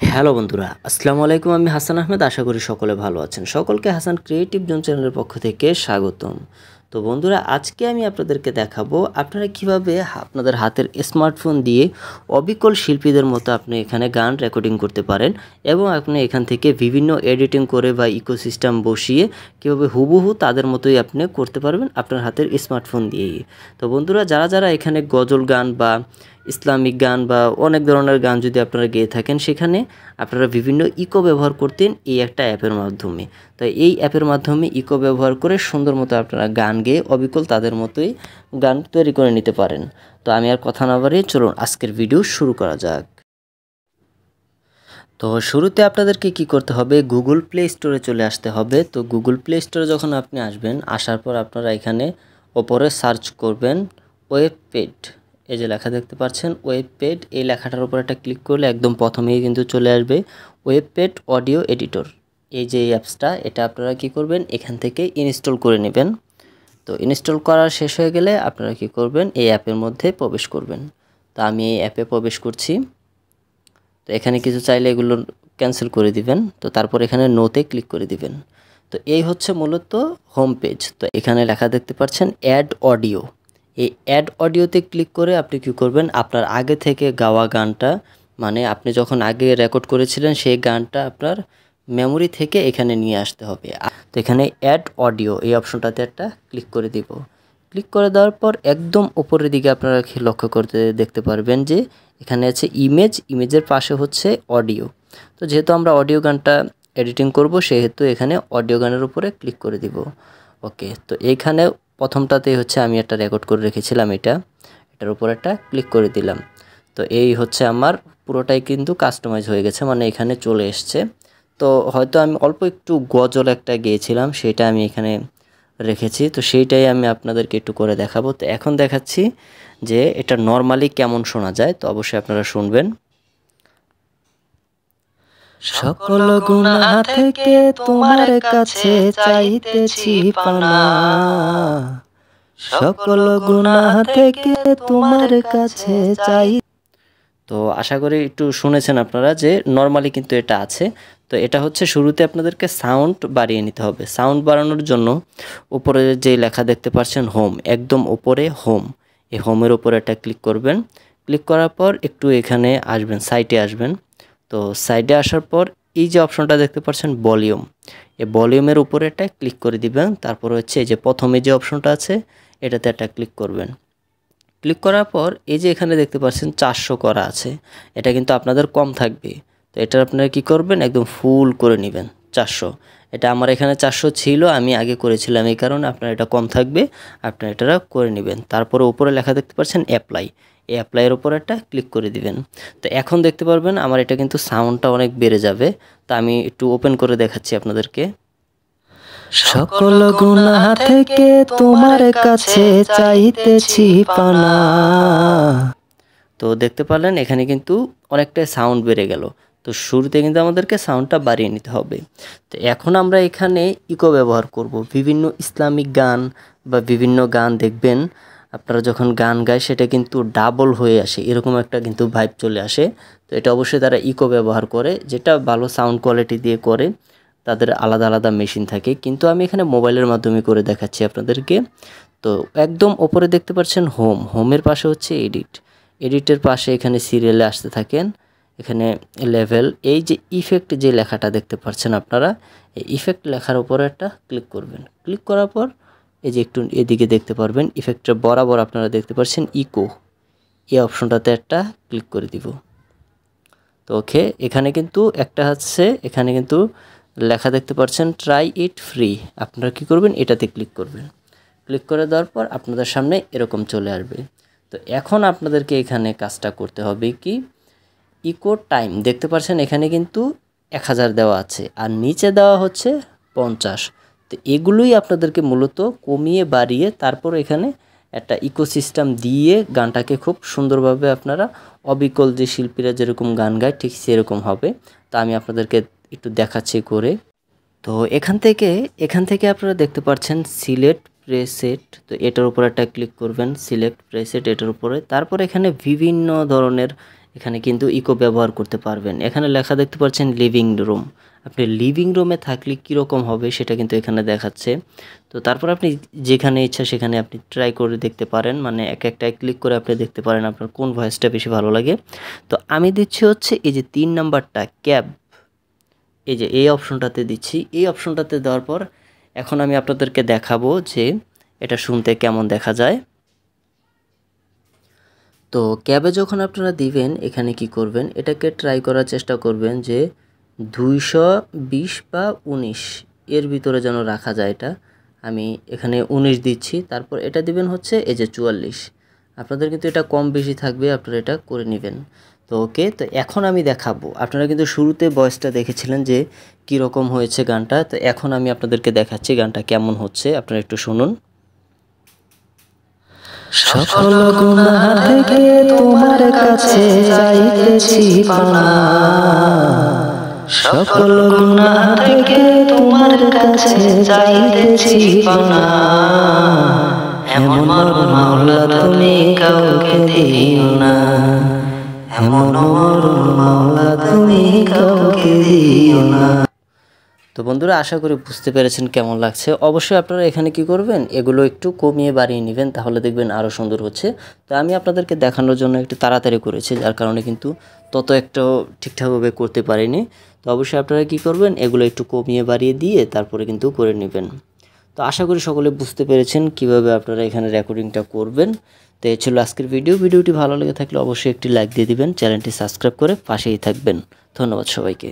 Hello বন্ধুরা, আসসালামু আলাইকুম। আমি হাসান আহমেদ। আশা করি সকলে ভালো আছেন। সকলকে হাসান ক্রিয়েটিভ জোন চ্যানেলের পক্ষ থেকে স্বাগতম। তো বন্ধুরা, আজকে আমি আপনাদেরকে দেখাবো আপনারা কিভাবে আপনাদের হাতের স্মার্টফোন দিয়ে অবিকল শিল্পীদের মতো আপনি এখানে গান রেকর্ডিং করতে পারেন এবং আপনি এখান থেকে বিভিন্ন এডিটিং করে বা ইকোসিস্টেম বসিয়ে কীভাবে হুবহু তাদের মতোই আপনি করতে পারবেন আপনার হাতের স্মার্টফোন দিয়েই। তো বন্ধুরা, যারা যারা এখানে গজল গান বা ইসলামিক গান বা অনেক ধরনের গান যদি আপনারা গেয়ে থাকেন, সেখানে আপনারা বিভিন্ন ইকো ব্যবহার করতেন এই একটা অ্যাপের মাধ্যমে। তো এই অ্যাপের মাধ্যমে ইকো ব্যবহার করে সুন্দর মতো আপনারা গান গেয়ে অবিকল তাদের মতোই গান তৈরি করে নিতে পারেন। তো আমি আর কথা না বাড়িয়ে চলুন আজকের ভিডিও শুরু করা যাক। তো শুরুতে আপনাদেরকে কি করতে হবে, গুগল প্লে স্টোরে চলে আসতে হবে। তো গুগল প্লে স্টোরে যখন আপনি আসবেন, আসার পর আপনারা এখানে ওপরে সার্চ করবেন ওয়েব পেড। এই যে লেখা দেখতে পাচ্ছেন ওয়েব পেড, এই লেখাটার উপর একটা ক্লিক করলে একদম প্রথমেই কিন্তু চলে আসবে ওয়েব পেড অডিও এডিটর। এই যে অ্যাপসটা, এটা আপনারা কি করবেন, এখান থেকে ইনস্টল করে নেবেন। তো ইনস্টল করা শেষ হয়ে গেলে আপনারা কি করবেন, এই অ্যাপের মধ্যে প্রবেশ করবেন। তো আমি এই অ্যাপে প্রবেশ করছি। তো এখানে কিছু চাইলে এগুলো ক্যান্সেল করে দিবেন। তো তারপর এখানে নোতে ক্লিক করে দিবেন। তো এই হচ্ছে মূলত হোম পেজ। তো এখানে লেখা দেখতে পাচ্ছেন অ্যাড অডিও। এই অ্যাড অডিওতে ক্লিক করে আপনি কি করবেন, আপনার আগে থেকে গাওয়া গানটা, মানে আপনি যখন আগে রেকর্ড করেছিলেন সেই গানটা আপনার মেমোরি থেকে এখানে নিয়ে আসতে হবে। তো এখানে অ্যাড অডিও এই অপশনটাতে একটা ক্লিক করে দিব। ক্লিক করে দেওয়ার পর একদম উপরের দিকে আপনারা লক্ষ্য করতে দেখতে পারবেন যে এখানে আছে ইমেজের পাশে হচ্ছে অডিও। তো যেহেতু আমরা অডিও গানটা এডিটিং করব, সেহেতু এখানে অডিও গানের উপরে ক্লিক করে দিব। ওকে, তো এইখানে প্রথমটাতেই হচ্ছে আমি একটা রেকর্ড করে রেখেছিলাম, এটার উপর একটা ক্লিক করে দিলাম। তো এই হচ্ছে আমার পুরোটাই কিন্তু কাস্টমাইজ হয়ে গেছে, মানে এখানে চলে এসছে। তো হয়তো আমি অল্প একটু গজল একটা গেয়েছিলাম, সেটা আমি এখানে রেখেছি। তো সেইটাই আমি আপনাদেরকে একটু করে দেখাবো। তো এখন দেখাচ্ছি যে এটা নর্মালি কেমন শোনা যায়। তো অবশ্যই আপনারা শুনবেন। সকল গুনাহ থেকে তোমার কাছে চাইতেছি পানা, সকল গুনাহ থেকে তোমার কাছে চাই। তো আশা করি একটু শুনেছেন আপনারা যে নর্মালি কিন্তু এটা আছে। তো এটা হচ্ছে শুরুতে আপনাদেরকে সাউন্ড বাড়িয়ে নিতে হবে। সাউন্ড বাড়ানোর জন্য উপরে যে লেখা দেখতে পাচ্ছেন হোম, একদম উপরে হোম, এই হোমের উপরে একটা ক্লিক করবেন। ক্লিক করার পর একটু এখানে আসবেন, সাইডে আসবেন। তো সাইডে আসার পর এই যে অপশনটা দেখতে পাচ্ছেন ভলিউম, এই ভলিউমের উপরে একটা ক্লিক করে দিবেন। তারপর হচ্ছে এই যে প্রথমে যে অপশনটা আছে এটাতে একটা ক্লিক করবেন। ক্লিক করার পর এই যে এখানে দেখতে পাচ্ছেন 400 করা আছে, এটা কিন্তু আপনাদের কম থাকবে। তো এটা আপনারা কি করবেন, একদম ফুল করে নেবেন 400। এটা আমার এখানে 400 ছিল, আমি আগে করেছিলাম, এই কারণে আপনার এটা কম থাকবে, আপনারা এটা করে নেবেন। তারপরে উপরে লেখা দেখতে পাচ্ছেন অ্যাপ্লাই, এই অ্যাপ্লাইয়ের উপর একটা ক্লিক করে দিবেন। তো এখন দেখতে পারবেন আমার এটা কিন্তু সাউন্ডটা অনেক বেড়ে যাবে। তো আমি একটু ওপেন করে দেখাচ্ছি আপনাদেরকে। সকল গুনাহ থেকে তোমার কাছে চাইতেছি পানা। তো দেখতে পারলেন এখানে কিন্তু অনেকটা সাউন্ড বেড়ে গেল। তো শুরুতে কিন্তু আমাদেরকে সাউন্ডটা বাড়িয়ে নিতে হবে। তো এখন আমরা এখানে ইকো ব্যবহার করব। বিভিন্ন ইসলামিক গান বা বিভিন্ন গান দেখবেন আপনারা যখন গান গায় সেটা কিন্তু ডাবল হয়ে আসে, এরকম একটা কিন্তু ভাইব চলে আসে। তো এটা অবশ্যই তারা ইকো ব্যবহার করে, যেটা ভালো সাউন্ড কোয়ালিটি দিয়ে করে, তাদের আলাদা আলাদা মেশিন থাকে। কিন্তু আমি এখানে মোবাইলের মাধ্যমে করে দেখাচ্ছি আপনাদেরকে। তো একদম ওপরে দেখতে পাচ্ছেন হোম, হোমের পাশে হচ্ছে এডিটের পাশে এখানে সিরিয়ালে আসতে থাকেন, এখানে লেভেল, এই যে ইফেক্ট যে লেখাটা দেখতে পাচ্ছেন আপনারা, এই ইফেক্ট লেখার উপরে একটা ক্লিক করবেন। ক্লিক করার পর এই যে একটু এদিকে দেখতে পারবেন ইফেক্টের বরাবর আপনারা দেখতে পাচ্ছেন ইকো, এই অপশনটাতে একটা ক্লিক করে দিব। তো ওকে, এখানে কিন্তু একটা হচ্ছে, এখানে কিন্তু লেখা দেখতে পাচ্ছেন ট্রাই ইট ফ্রি, আপনারা কি করবেন, এটাতে ক্লিক করবেন। ক্লিক করে দেওয়ার পর আপনাদের সামনে এরকম চলে আসবে। তো এখন আপনাদেরকে এখানে কাজটা করতে হবে কি, ইকো টাইম দেখতে পাচ্ছেন এখানে কিন্তু 1000 দেওয়া আছে আর নিচে দেওয়া হচ্ছে 50। তো এগুলোই আপনাদেরকে মূলত কমিয়ে বাড়িয়ে তারপর এখানে একটা ইকোসিস্টেম দিয়ে গানটাকে খুব সুন্দরভাবে আপনারা অবিকল যে শিল্পীরা যেরকম গান গায় ঠিক সেরকম হবে। তো আমি আপনাদেরকে একটু দেখাচ্ছি করে। তো এখান থেকে আপনারা দেখতে পাচ্ছেন সিলেক্ট প্রেসেট, তো এটার উপর একটা ক্লিক করবেন, সিলেক্ট প্রেসেট এটার উপরে। তারপর এখানে বিভিন্ন ধরনের এখানে কিন্তু ইকো ব্যবহার করতে পারবেন। এখানে লেখা দেখতে পাচ্ছেন লিভিং রুম। আপনি লিভিং রুমে থাকলে কীরকম হবে সেটা কিন্তু এখানে দেখাচ্ছে। তো তারপর আপনি যেখানে ইচ্ছা সেখানে আপনি ট্রাই করে দেখতে পারেন, মানে এক একটায় ক্লিক করে আপনি দেখতে পারেন আপনার কোন ভয়েসটা বেশি ভালো লাগে। তো আমি দিচ্ছি হচ্ছে এই যে 3 নাম্বারটা ক্যাব, এই যে এই অপশনটাতে দিচ্ছি। এই অপশনটাতে দেওয়ার পর এখন আমি আপনাদেরকে দেখাবো যে এটা শুনতে কেমন দেখা যায়। তো ক্যাবে যখন আপনারা দিবেন এখানে কি করবেন, এটাকে ট্রাই করার চেষ্টা করবেন যে 220 বা 19 এর ভিতরে যেন রাখা যায়। এটা আমি এখানে 19 দিচ্ছি, তারপর এটা দিবেন হচ্ছে এই যে 44। আপনাদের কিন্তু এটা কম বেশি থাকবে, আপনারা এটা করে নেবেন। তো ওকে, তো এখন আমি দেখাবো। আপনারা কিন্তু শুরুতে ভয়েসটা দেখেছিলেন যে কীরকম হয়েছে গানটা, তো এখন আমি আপনাদেরকে দেখাচ্ছি গানটা কেমন হচ্ছে, আপনারা একটু শুনুন। সকল গুনাহ থেকে তোমার কাছে চাইতেছি পানা, সকল গুনাহ থেকে তোমার কাছে চাইতেছি পানা, এমন মরণ মাওলা তুমি কাউকে দিও না, এমন মরণ মাওলা তুমি কাউকে দিও না। তো বন্ধুরা, আশা করি বুঝতে পেরেছেন কেমন লাগছে। অবশ্যই আপনারা এখানে কি করবেন, এগুলো একটু কমিয়ে বাড়িয়ে নেবেন, তাহলে দেখবেন আরও সুন্দর হচ্ছে। তো আমি আপনাদেরকে দেখানোর জন্য একটু তাড়াতাড়ি করেছি, যার কারণে কিন্তু তত একটাও ঠিকঠাকভাবে করতে পারিনি। তো অবশ্যই আপনারা কি করবেন, এগুলো একটু কমিয়ে বাড়িয়ে দিয়ে তারপরে কিন্তু করে নেবেন। তো আশা করি সকলে বুঝতে পেরেছেন কিভাবে আপনারা এখানে রেকর্ডিংটা করবেন। তো এই ছিল আজকের ভিডিওটি ভালো লেগে থাকলে অবশ্যই একটি লাইক দিয়ে দিবেন, চ্যানেলটি সাবস্ক্রাইব করে পাশেই থাকবেন। ধন্যবাদ সবাইকে।